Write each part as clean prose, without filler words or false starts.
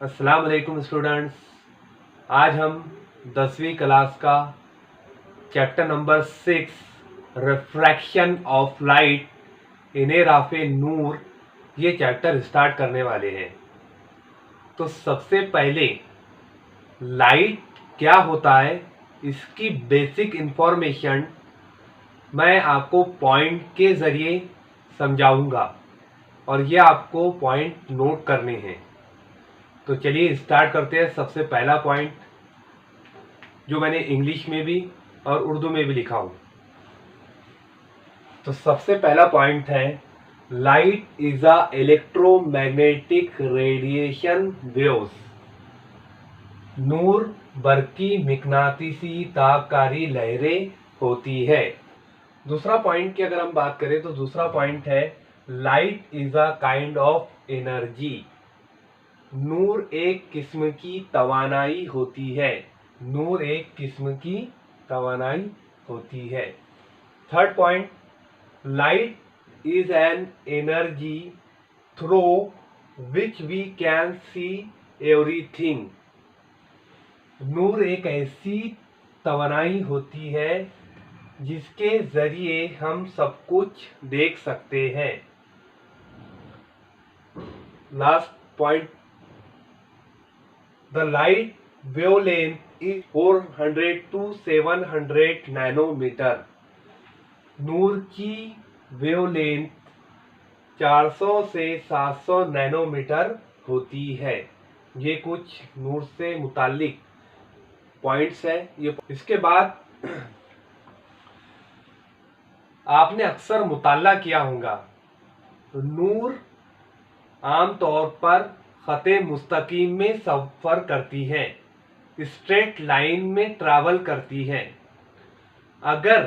अस्सलाम वालेकुम स्टूडेंट्स। आज हम 10वीं क्लास का chapter number 6 refraction of light इन ए राफ़े नूर ये चैप्टर स्टार्ट करने वाले हैं। तो सबसे पहले लाइट क्या होता है इसकी बेसिक इंफॉर्मेशन मैं आपको पॉइंट के ज़रिए समझाऊंगा और ये आपको पॉइंट नोट करने हैं। तो चलिए स्टार्ट करते हैं। सबसे पहला पॉइंट जो मैंने इंग्लिश में भी और उर्दू में भी लिखा हूं। तो सबसे पहला पॉइंट है light is a electromagnetic radiation waves. नूर बरकी मिकनातीसी तापकारी लहरें होती है। दूसरा पॉइंट की अगर हम बात करें तो दूसरा पॉइंट है light is a kind of energy. नूर एक किस्म की तवानाई होती है। नूर एक किस्म की तवानाई होती है। Third point light is an energy through which we can see everything. नूर एक ऐसी तवानाई होती है जिसके जरिए हम सब कुछ देख सकते हैं। Last point The light wavelength is 400 to 700 nanometre. नूर की वेवलेंथ 400 से 700 नैनोमीटर होती है। ये कुछ नूर से मुताल्लिक पॉइंट्स है। ये इसके बाद आपने अक्सर मुताला किया होगा, नूर आमतौर पर खते मुस्तकीम में सफर करती हैं, स्ट्रेट लाइन में ट्रैवल करती हैं। अगर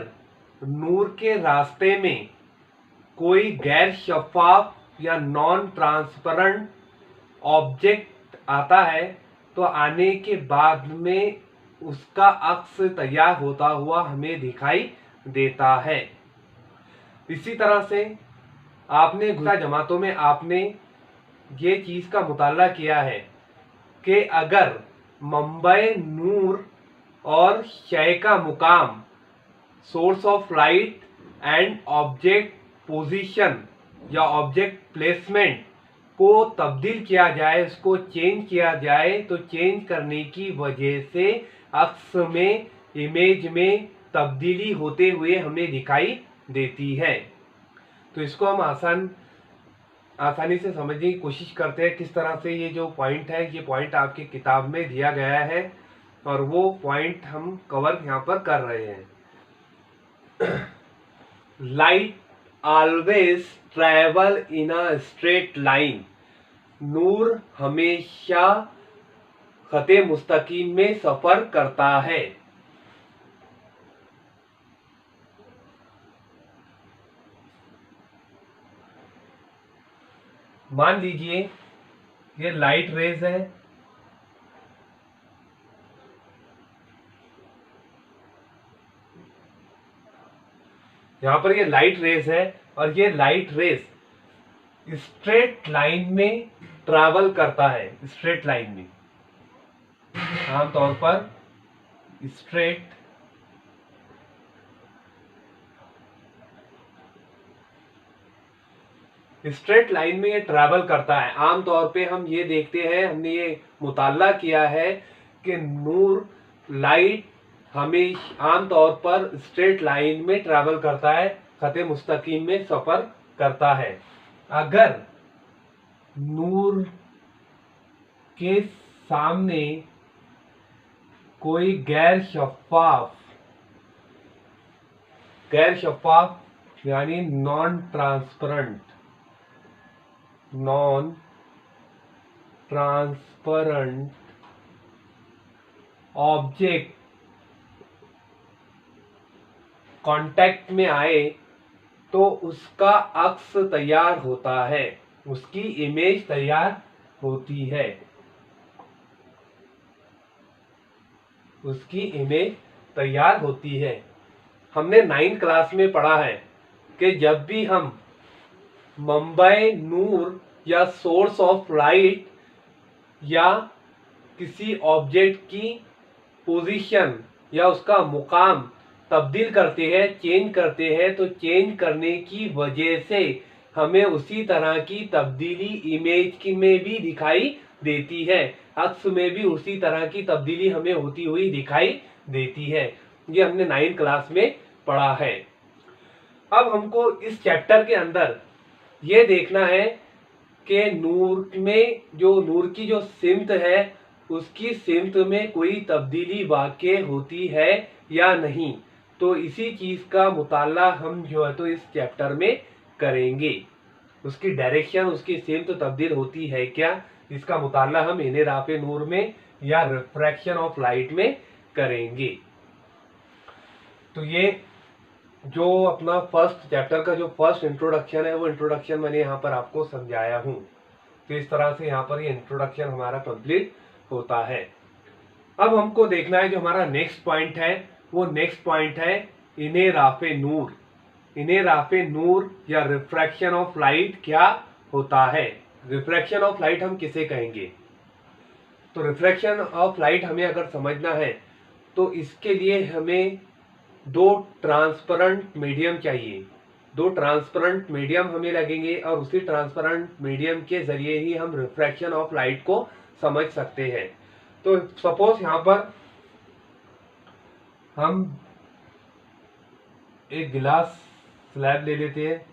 नूर के रास्ते में कोई गैर शफाफ या नॉन ट्रांसपेरेंट ऑब्जेक्ट आता है तो आने के बाद में उसका अक्स तैयार होता हुआ हमें दिखाई देता है। इसी तरह से आपने गुज़श्ता जमातों में आपने ये चीज का मुताला किया है कि अगर मुंबई नूर और शय का मुकाम source of light and object position या ऑब्जेक्ट प्लेसमेंट को तब्दील किया जाए, उसको चेंज किया जाए, तो चेंज करने की वजह से अक्स में इमेज में तब्दीली होते हुए हमें दिखाई देती है। तो इसको हम आसानी से समझने की कोशिश करते हैं। किस तरह से ये जो पॉइंट है, ये पॉइंट आपकी किताब में दिया गया है और वो पॉइंट हम कवर यहाँ पर कर रहे हैं। Light always travel in a straight line. नूर हमेशा खते मुस्तकीम में सफर करता है। मान लीजिए ये लाइट रेज है, यहां पर ये लाइट रेज है और ये लाइट रेज स्ट्रेट लाइन में ट्रैवल करता है। स्ट्रेट लाइन में आमतौर पर स्ट्रेट लाइन में ये ट्रैवल करता है। आमतौर पे हम ये देखते हैं, हमने ये मुताला किया है कि नूर लाइट हमेशा आमतौर पर स्ट्रेट लाइन में ट्रैवल करता है, खते मुस्तकीम में सफर करता है। अगर नूर के सामने कोई गैर शफाफ यानी नॉन ट्रांसपेरेंट ऑब्जेक्ट कांटेक्ट में आए तो उसका अक्स तैयार होता है, उसकी इमेज तैयार होती है, उसकी इमेज तैयार होती है। हमने 9th क्लास में पढ़ा है कि जब भी हम मुंबई नूर या सोर्स ऑफ लाइट या किसी ऑब्जेक्ट की पोजीशन या उसका मुकाम तब्दील करते हैं, चेंज करते हैं, तो चेंज करने की वजह से हमें उसी तरह की तब्दीली इमेज की में भी दिखाई देती है, अक्स में भी उसी तरह की तब्दीली हमें होती हुई दिखाई देती है। ये हमने 9th क्लास में पढ़ा है। अब हमको इस चैप्टर के अंदर ये देखना है कि नूर में नूर की जो सिमत है उसकी सिमत में कोई तब्दीली वाक़ई होती है या नहीं। तो इसी चीज का मुताला हम जो है तो इस चैप्टर में करेंगे। उसकी डायरेक्शन, उसकी सिमत तब्दील होती है क्या, इसका मुताला हम इनेराफ़े नूर में या रिफ्रैक्शन ऑफ लाइट में करेंगे। तो ये जो अपना फर्स्ट चैप्टर का जो फर्स्ट इंट्रोडक्शन है वो इंट्रोडक्शन मैंने यहाँ पर आपको समझाया हूँ। तो इस तरह से यहाँ पर ये इंट्रोडक्शन हमारा कंप्लीट होता है। अब हमको देखना है जो हमारा नेक्स्ट पॉइंट है, वो नेक्स्ट पॉइंट है इनेराफ़े नूर। इनेराफ़े नूर या रिफ्रैक्शन ऑफ लाइट क्या होता है। रिफ्रैक्शन ऑफ लाइट हम किसे कहेंगे। तो रिफ्रैक्शन ऑफ लाइट हमें अगर समझना है तो इसके लिए हमें दो ट्रांसपेरेंट मीडियम चाहिए। दो ट्रांसपेरेंट मीडियम हमें लगेंगे और उसी ट्रांसपेरेंट मीडियम के जरिए ही हम रिफ्रैक्शन ऑफ लाइट को समझ सकते हैं। तो सपोज यहाँ पर हम एक गिलास स्लैब ले लेते हैं।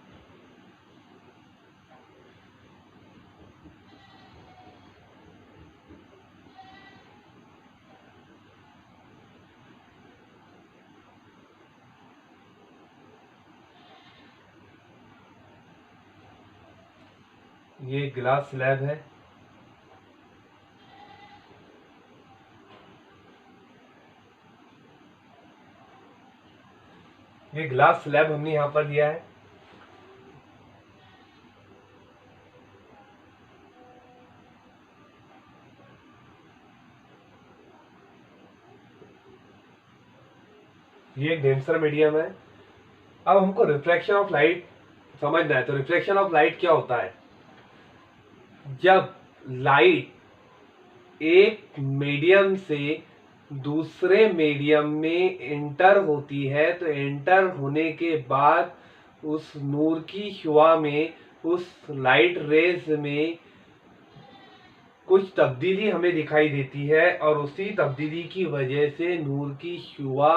ये गिलास स्लैब है। ये ग्लास स्लैब हमने यहां पर लिया है। ये एक डेंसर मीडियम है। अब हमको रिफ्लेक्शन ऑफ लाइट समझना है। तो रिफ्लेक्शन ऑफ लाइट क्या होता है। जब लाइट एक मीडियम से दूसरे मीडियम में एंटर होती है तो एंटर होने के बाद उस नूर की शुआ में, उस लाइट रेज में कुछ तब्दीली हमें दिखाई देती है और उसी तब्दीली की वजह से नूर की शुआ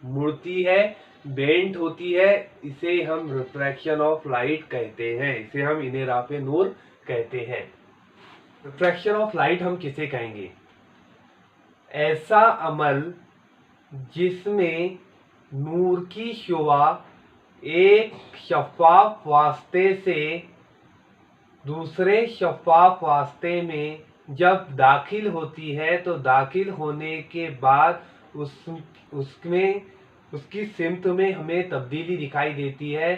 मुड़ती है, बेंट होती है। इसे हम रिफ्रैक्शन ऑफ लाइट कहते हैं, इसे हम इनेराफ़े नूर कहते हैं। रिफ्रैक्शन ऑफ लाइट हम किसे कहेंगे। ऐसा अमल जिसमें नूर की शुआ एक शफ़ाफ वास्ते से दूसरे शफ़ाफ वास्ते में जब दाखिल होती है तो दाखिल होने के बाद उसमें उसकी सिमत में हमें तब्दीली दिखाई देती है,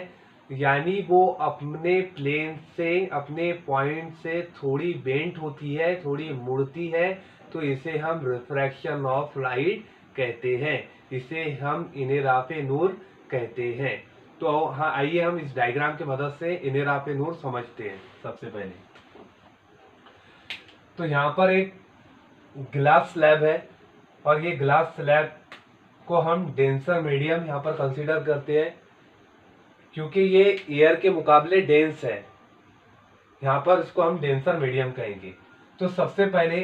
यानी वो अपने प्लेन से, अपने पॉइंट से थोड़ी बेंट होती है, थोड़ी मुड़ती है। तो इसे हम रिफ्रैक्शन ऑफ लाइट कहते हैं, इसे हम इनेराफ़े नूर कहते हैं। तो हाँ, आइए हम इस डायग्राम की मदद से इनेराफ़े नूर समझते हैं। सबसे पहले तो यहाँ पर एक ग्लास स्लैब है और ये ग्लास स्लैब को हम डेंसर मीडियम यहाँ पर कंसीडर करते हैं क्योंकि ये एयर के मुकाबले डेंस है। यहाँ पर इसको हम डेंसर मीडियम कहेंगे। तो सबसे पहले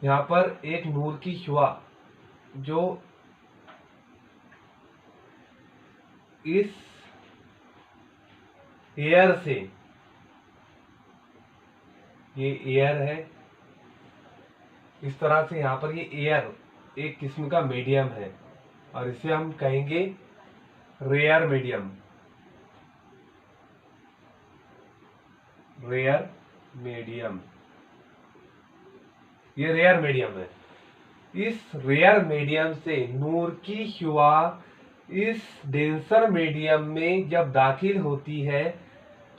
यहाँ पर एक नूर की शुआ जो इस एयर से, ये एयर है, इस तरह से यहाँ पर ये एयर एक किस्म का मीडियम है और इसे हम कहेंगे रेयर मीडियम। रेयर मीडियम, ये रेयर मीडियम है। इस रेयर मीडियम से नूर की शुआ इस डेंसर मीडियम में जब दाखिल होती है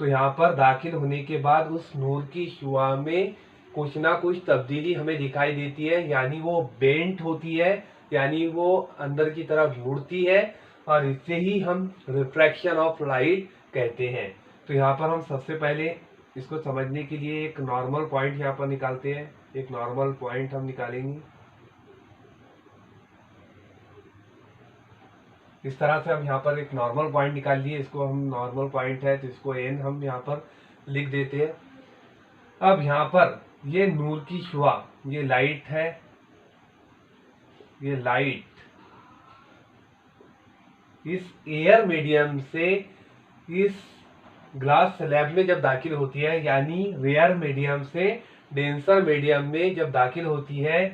तो यहाँ पर दाखिल होने के बाद उस नूर की शुआ में कुछ ना कुछ तब्दीली हमें दिखाई देती है, यानी वो बेंट होती है, यानी वो अंदर की तरफ मुड़ती है और इसे ही हम रिफ्रैक्शन ऑफ लाइट कहते हैं। तो यहाँ पर हम सबसे पहले इसको समझने के लिए एक नॉर्मल पॉइंट यहाँ पर निकालते हैं। एक नॉर्मल पॉइंट हम निकालेंगे। इस तरह से हम यहाँ पर एक नॉर्मल पॉइंट निकाल लिए, इसको हम नॉर्मल पॉइंट है तो इसको एन हम यहाँ पर लिख देते हैं। अब यहाँ पर ये नूर की शुआ, ये लाइट है, ये लाइट इस एयर मीडियम से इस ग्लास स्लैब में जब दाखिल होती है, यानी रेयर मीडियम से डेंसर मीडियम में जब दाखिल होती है,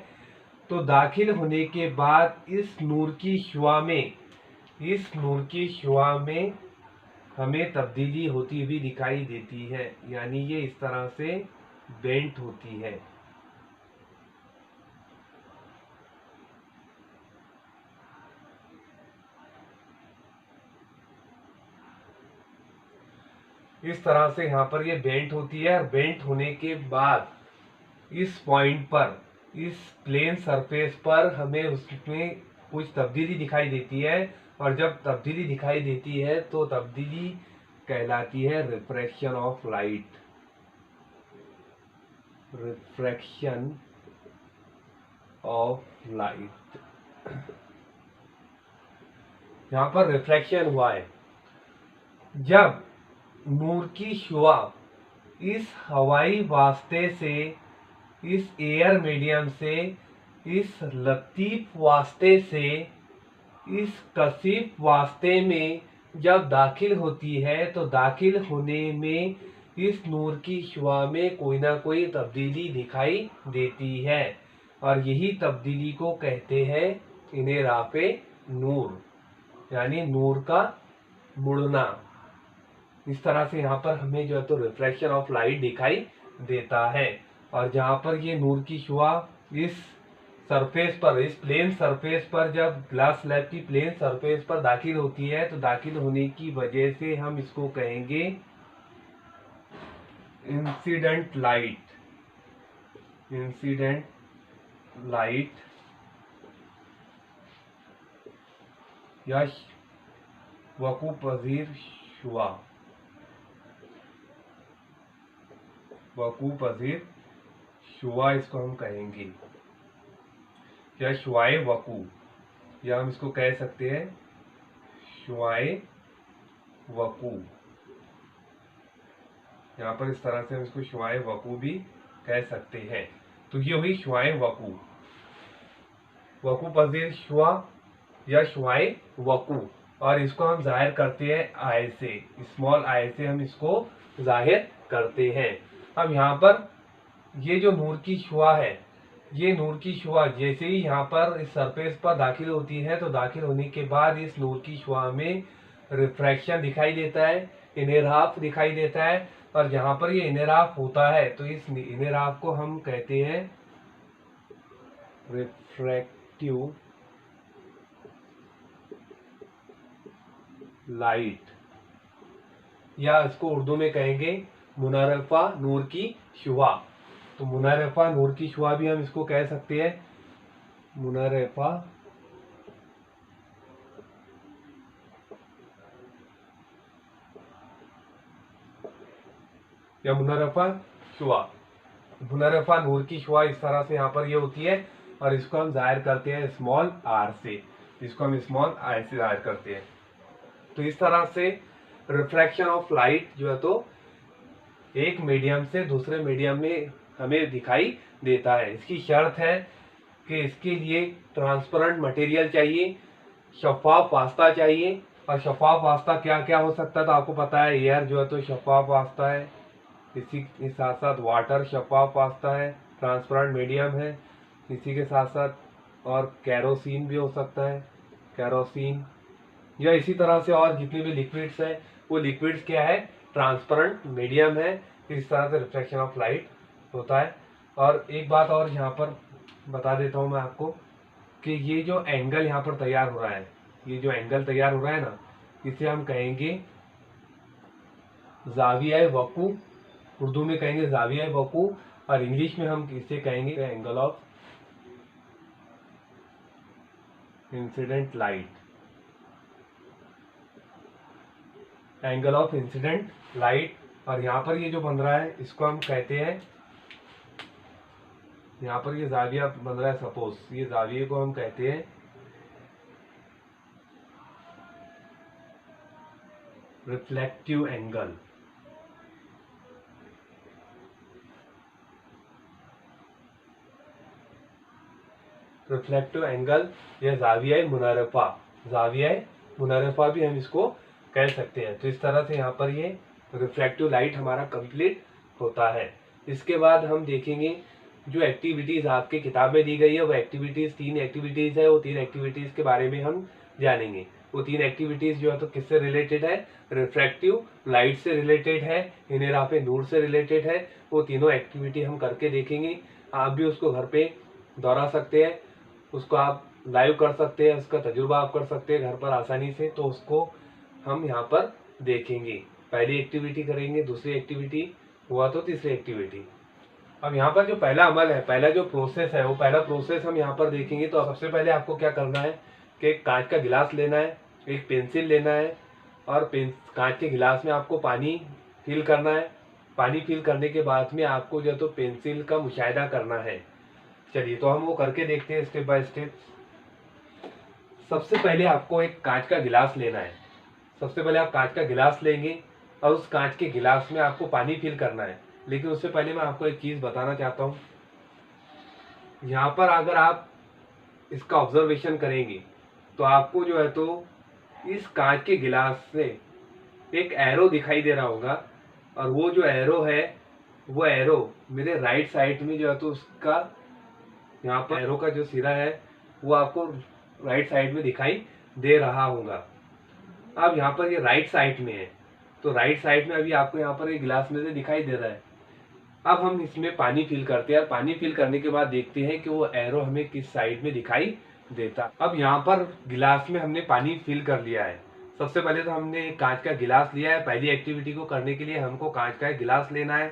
तो दाखिल होने के बाद इस नूर की शुआ में हमें तब्दीली होती हुई दिखाई देती है, यानी ये इस तरह से बेंट होती है। इस तरह से यहाँ पर ये बेंट होती है, और बेंट होने के बाद इस पॉइंट पर, इस प्लेन सरफेस पर हमें उसमें कुछ तब्दीली दिखाई देती है, और जब तब्दीली दिखाई देती है तो तब्दीली कहलाती है refraction of light. Refraction of light, यहाँ पर रिफ्रैक्शन हुआ है जब नूर की शुआ इस हवाई वास्ते से, इस एयर मीडियम से, इस लतीफ वास्ते से इस कसीफ वास्ते में जब दाखिल होती है, तो दाखिल होने में इस नूर की शुआ में कोई ना कोई तब्दीली दिखाई देती है, और यही तब्दीली को कहते हैं इनेराफे नूर, यानी नूर का मुड़ना। इस तरह से यहाँ पर हमें जो है तो रिफ्लेक्शन ऑफ लाइट दिखाई देता है। और जहाँ पर ये नूर की शुआ इस सरफेस पर, इस प्लेन सरफेस पर, जब ग्लास स्लैब की प्लेन सरफेस पर दाखिल होती है, तो दाखिल होने की वजह से हम इसको कहेंगे इंसिडेंट लाइट। इंसिडेंट लाइट या वकू पजीर शुआ, वकू पजीर शुआ इसको हम कहेंगे, या शुआए वकू, या हम इसको कह सकते हैं शुआए वकू। यहाँ पर इस तरह से हम इसको शुआए वकू भी कह सकते हैं। तो ये हुई शुआए वकू, वकू पजीर शुआ या शुआए वकू, और इसको हम जाहिर करते हैं आई से, स्मॉल आई से हम इसको जाहिर करते हैं। अब यहाँ पर ये जो नूर की शुआ है, ये नूर की शुआ जैसे ही यहाँ पर इस सरफेस पर दाखिल होती है, तो दाखिल होने के बाद इस नूर की शुआ में रिफ्रैक्शन दिखाई देता है, इनेराफ दिखाई देता है, और जहाँ पर ये इनेराफ होता है तो इस इनेराफ को हम कहते हैं रिफ्रैक्टिव लाइट, या इसको उर्दू में कहेंगे मुनारफा नूर की शुआ। तो मुनारफा नूर की शुआ भी हम इसको कह सकते हैं, मुनारफा या मुनारफा शुआ। मुनारफा नूर की शुआ इस तरह से यहाँ पर ये होती है, और इसको हम जाहिर करते हैं स्मॉल आर से, इसको हम स्मॉल आई से जाहिर करते हैं। तो इस तरह से रिफ्रैक्शन ऑफ लाइट जो है तो एक मीडियम से दूसरे मीडियम में हमें दिखाई देता है। इसकी शर्त है कि इसके लिए ट्रांसपेरेंट मटेरियल चाहिए, शफाफ वास्ता चाहिए। और शफाफ वास्ता क्या क्या हो सकता है, तो आपको पता है एयर जो है तो शफाफ वास्ता है, इसी के साथ साथ वाटर शफाफ वास्ता है, ट्रांसपेरेंट मीडियम है, इसी के साथ साथ और कैरोसिन भी हो सकता है, कैरोसिन, या इसी तरह से और जितने भी लिक्विड्स है वो लिक्विड्स क्या है, ट्रांसपेरेंट मीडियम है। इस तरह से रिफ्लेक्शन ऑफ लाइट होता है। और एक बात और यहाँ पर बता देता हूँ मैं आपको कि ये जो एंगल यहाँ पर तैयार हो रहा है, ये जो एंगल तैयार हो रहा है ना, इसे हम कहेंगे जाविया वकू, उर्दू में कहेंगे जाविया वकू, और इंग्लिश में हम इसे कहेंगे angle of incident light, angle of incident light. और यहाँ पर ये जो बन रहा है इसको हम कहते हैं यहाँ पर ये जाविया बन रहा है, सपोज ये जाविये को हम कहते हैं रिफ्लेक्टिव एंगल। रिफ्लेक्टिव एंगल या जाविया मुनारफा, जाविया मुनारफा भी हम इसको कह सकते हैं। तो इस तरह से यहाँ पर ये रिफ्लेक्टिव लाइट हमारा कंप्लीट होता है। इसके बाद हम देखेंगे जो एक्टिविटीज आपके किताब में दी गई है, वो एक्टिविटीज 3 एक्टिविटीज है। वो 3 एक्टिविटीज के बारे में हम जानेंगे। वो 3 एक्टिविटीज जो है तो किससे रिलेटेड है, रिफ्रैक्टिव लाइट से रिलेटेड है, इनेराफे नूर से रिलेटेड है। वो तीनों एक्टिविटी हम करके देखेंगे। आप भी उसको घर पे दोहरा सकते हैं, उसको आप लाइव कर सकते हैं, उसका तजुर्बा आप कर सकते हैं घर पर आसानी से। तो उसको हम यहाँ पर देखेंगे। पहली एक्टिविटी करेंगे, दूसरी एक्टिविटी हुआ तो तीसरी एक्टिविटी। अब यहाँ पर जो पहला अमल है, पहला जो प्रोसेस है, वो पहला प्रोसेस हम यहाँ पर देखेंगे। तो सबसे पहले आपको क्या करना है कि एक कांच का गिलास लेना है, एक पेंसिल लेना है और कांच के गिलास में आपको पानी फिल करना है। पानी फिल करने के बाद में आपको जो तो पेंसिल का मुशाहिदा करना है। चलिए तो हम वो करके देखते हैं स्टेप बाय स्टेप। सबसे पहले आपको एक कांच का गिलास लेना है। सबसे पहले आप कांच का गिलास लेंगे और उस कांच के गिलास में आपको पानी फिल करना है। लेकिन उससे पहले मैं आपको एक चीज बताना चाहता हूँ। यहाँ पर अगर आप इसका ऑब्जर्वेशन करेंगे तो आपको जो है तो इस कांच के गिलास से एक एरो दिखाई दे रहा होगा, और वो जो एरो है, वो एरो मेरे राइट साइड में जो है तो उसका यहाँ पर एरो का जो सिरा है वो आपको राइट साइड में दिखाई दे रहा होगा। अब यहाँ पर ये राइट साइड में है, तो राइट साइड में अभी आपको यहाँ पर एक गिलास में से दिखाई दे रहा है। अब हम इसमें पानी फिल करते हैं और पानी फिल करने के बाद देखते हैं कि वो एरो हमें किस साइड में दिखाई देता। अब यहाँ पर गिलास में हमने पानी फिल कर लिया है। सबसे पहले तो हमने कांच का गिलास लिया है। पहली एक्टिविटी को करने के लिए हमको कांच का गिलास लेना है।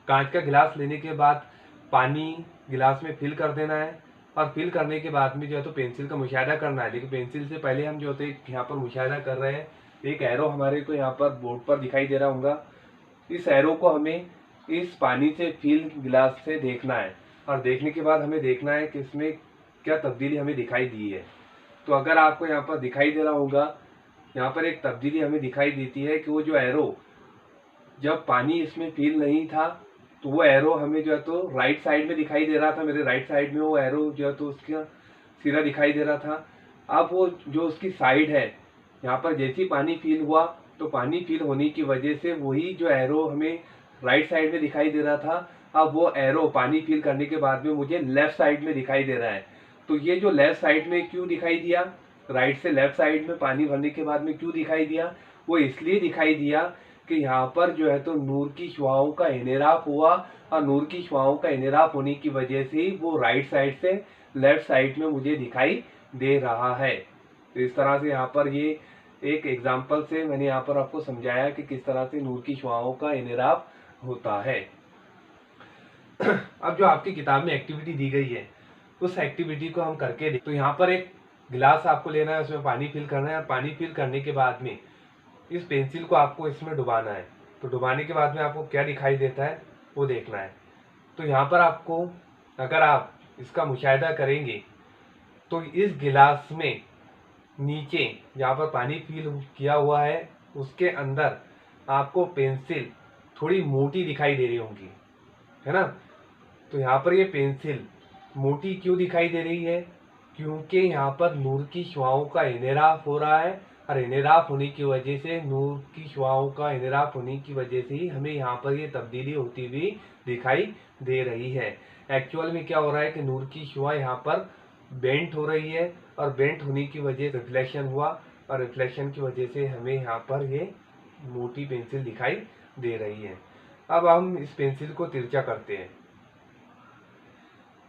कांच का गिलास लेने के बाद पानी गिलास में फिल कर देना है, और फिल करने के बाद में जो है तो पेंसिल का मुशाहिदा करना है। लेकिन पेंसिल से पहले हम जो होते यहाँ पर मुशाहिदा कर रहे हैं, एक एरो हमारे को यहाँ पर बोर्ड पर दिखाई दे रहा होगा। इस एरो को हमें इस पानी से फिल गिलास से देखना है, और देखने के बाद हमें देखना है कि इसमें क्या तब्दीली हमें दिखाई दी है। तो अगर आपको यहाँ पर दिखाई दे रहा होगा, यहाँ पर एक तब्दीली हमें दिखाई देती है कि वो जो एरो, जब पानी इसमें फिल नहीं था तो वो एरो हमें जो है तो राइट साइड में दिखाई दे रहा था। मेरे राइट साइड में वो एरो जो है तो उसका सिरा दिखाई दे रहा था। अब वो जो उसकी साइड है, यहाँ पर जैसे ही पानी फिल हुआ तो पानी फिल होने की वजह से वही जो एरो हमें राइट साइड में दिखाई दे रहा था, अब वो एरो पानी फिल करने के बाद में मुझे लेफ्ट साइड में दिखाई दे रहा है। तो ये जो लेफ्ट साइड में क्यों दिखाई दिया, राइट से लेफ्ट साइड में पानी भरने के बाद में क्यों दिखाई दिया, वो इसलिए दिखाई दिया कि यहाँ पर जो है तो नूर की शुआओं का इनराफ हुआ, और नूर की शुआओं का इनराफ होने की वजह से वो राइट साइड से लेफ्ट साइड में मुझे दिखाई दे रहा है। तो इस तरह से यहाँ पर ये एक एग्जाम्पल से मैंने यहाँ पर आपको समझाया कि किस तरह से नूर की शुआओं का इनराफ होता है। अब जो आपकी किताब में एक्टिविटी दी गई है, उस एक्टिविटी को हम करके देख। तो यहाँ पर एक गिलास आपको लेना है, उसमें पानी फिल करना है, और पानी फिल करने के बाद में इस पेंसिल को आपको इसमें डुबाना है। तो डुबाने के बाद में आपको क्या दिखाई देता है वो देखना है। तो यहाँ पर आपको, अगर आप इसका मुशाहिदा करेंगे तो इस गिलास में नीचे जहाँ पर पानी फिल किया हुआ है उसके अंदर आपको पेंसिल थोड़ी मोटी दिखाई दे रही होंगी, है ना। तो यहाँ पर ये पेंसिल मोटी क्यों दिखाई दे रही है, क्योंकि यहाँ पर नूर की शुआओं का इनराफ हो रहा है, और इनराफ होने की वजह से, नूर की शुआओं का इनराफ होने की वजह से ही हमें यहाँ पर ये तब्दीली होती हुई दिखाई दे रही है। एक्चुअल में क्या हो रहा है कि नूर की शुआ यहाँ पर बेंट हो रही है, और बेंट होने की वजह से रिफ्लेक्शन हुआ, और रिफ्लेक्शन की वजह से हमें यहाँ पर ये मोटी पेंसिल दिखाई दे रही है। अब हम इस पेंसिल को तिरछा करते हैं।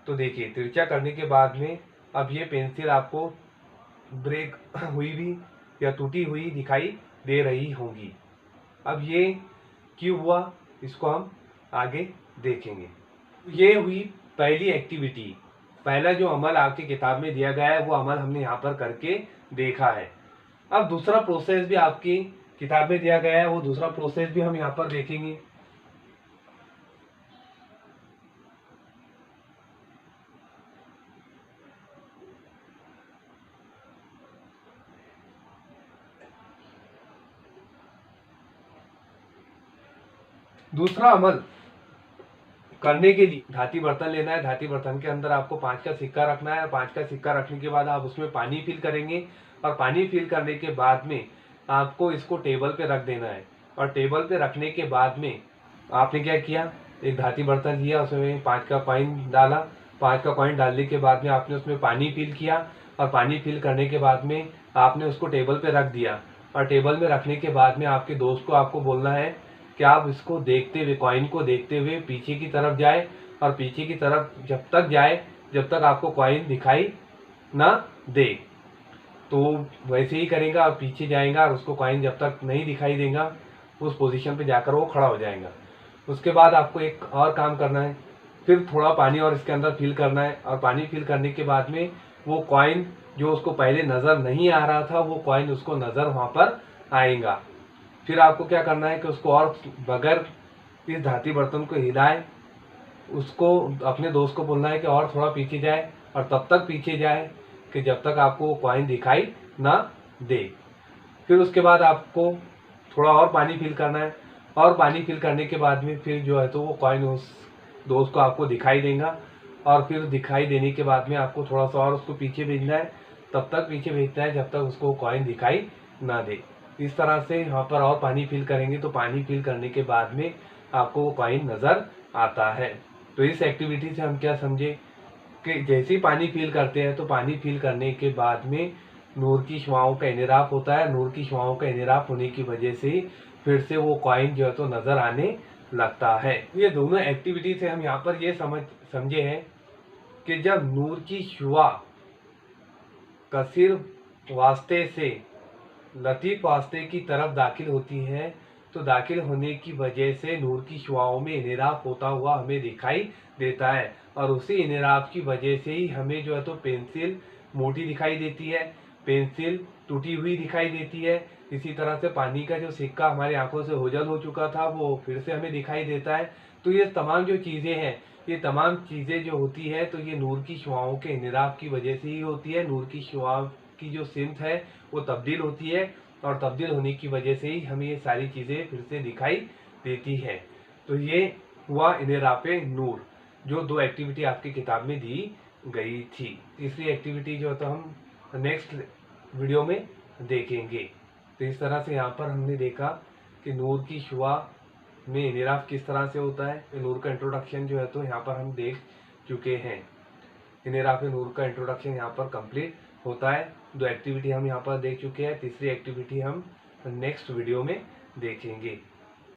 तो देखिए, तिरछा करने के बाद में अब ये पेंसिल आपको ब्रेक हुई भी या टूटी हुई दिखाई दे रही होंगी। अब ये क्यों हुआ, इसको हम आगे देखेंगे। ये हुई पहली एक्टिविटी, पहला जो अमल आपकी किताब में दिया गया है वो अमल हमने यहाँ पर करके देखा है। अब दूसरा प्रोसेस भी आपकी किताब में दिया गया है, वो दूसरा प्रोसेस भी हम यहाँ पर देखेंगे। दूसरा अमल करने के लिए धाती बर्तन लेना है। धाती बर्तन के अंदर आपको 5 का सिक्का रखना है। 5 का सिक्का रखने के बाद आप उसमें पानी फिल करेंगे और पानी फिल करने के बाद में आपको इसको टेबल पे रख देना है। और टेबल पे रखने के बाद में आपने क्या किया, एक धाती बर्तन लिया, उसमें 5 का कॉइन डाला। 5 का कॉइन डालने के बाद में आपने उसमें पानी फिल किया और पानी फिल करने के बाद में आपने उसको टेबल पे रख दिया। और टेबल में रखने के बाद में आपके दोस्त को आपको बोलना है कि आप इसको देखते हुए, कॉइन को देखते हुए पीछे की तरफ जाए और पीछे की तरफ जब तक जाए जब तक आपको कॉइन दिखाई ना दे। तो वैसे ही करेगा और पीछे जाएगा और उसको कॉइन जब तक नहीं दिखाई देगा उस पोजीशन पे जाकर वो खड़ा हो जाएगा। उसके बाद आपको एक और काम करना है, फिर थोड़ा पानी और इसके अंदर फिल करना है। और पानी फिल करने के बाद में वो कॉइन जो उसको पहले नज़र नहीं आ रहा था वो कॉइन उसको नज़र वहाँ पर आएगा। फिर आपको क्या करना है कि उसको और बगैर इस धाती बर्तन को हिलाए उसको अपने दोस्त को बोलना है कि और थोड़ा पीछे जाए और तब तक पीछे जाए कि जब तक आपको वो कॉइन दिखाई ना दे। फिर उसके बाद आपको थोड़ा और पानी फिल करना है और पानी फिल करने के बाद में फिर जो है तो वो कॉइन उस दोस्त को आपको दिखाई देगा। और फिर दिखाई देने के बाद में आपको थोड़ा सा और उसको पीछे भेजना है, तब तक पीछे भेजना है जब तक उसको कॉइन दिखाई ना दे। इस तरह से यहाँ पर और पानी फिल करेंगे तो पानी फिल करने के बाद में आपको वो कॉइन नज़र आता है। तो इस एक्टिविटी से हम क्या समझे कि जैसे ही पानी फिल करते हैं तो पानी फिल करने के बाद में नूर की शुआओं का इनराफ होता है। नूर की शुआओं का इनराफ होने की वजह से फिर से वो कॉइन जो है तो नज़र आने लगता है। ये दोनों एक्टिविटी से हम यहाँ पर ये समझे हैं कि जब नूर की शुआ कसीर वास्ते से लतीफ़ वास्ते की तरफ दाखिल होती है तो दाखिल होने की वजह से नूर की शुआओं में इनराफ होता हुआ हमें दिखाई देता है। और उसी इनराफ की वजह से ही हमें जो है तो पेंसिल मोटी दिखाई देती है, पेंसिल टूटी हुई दिखाई देती है। इसी तरह से पानी का जो सिक्का हमारी आंखों से ओझल हो चुका था वो फिर से हमें दिखाई देता है। तो ये तमाम जो चीज़ें हैं, ये तमाम चीज़ें जो होती है तो ये नूर की शुआओं के इनराफ की वजह से ही होती है। नूर की शुआ की जो सिमत है वो तब्दील होती है और तब्दील होने की वजह से ही हमें ये सारी चीज़ें फिर से दिखाई देती है। तो ये हुआ इनराफ़े नूर, जो 2 एक्टिविटी आपकी किताब में दी गई थी। तीसरी एक्टिविटी जो है तो हम नेक्स्ट वीडियो में देखेंगे। तो इस तरह से यहाँ पर हमने देखा कि नूर की शुआ में इनराफ किस तरह से होता है। नूर का इंट्रोडक्शन जो है तो यहाँ पर हम देख चुके हैं। इनराफ़े नूर का इंट्रोडक्शन यहाँ पर कंप्लीट होता है। 2 एक्टिविटी हम यहाँ पर देख चुके हैं, तीसरी एक्टिविटी हम नेक्स्ट वीडियो में देखेंगे।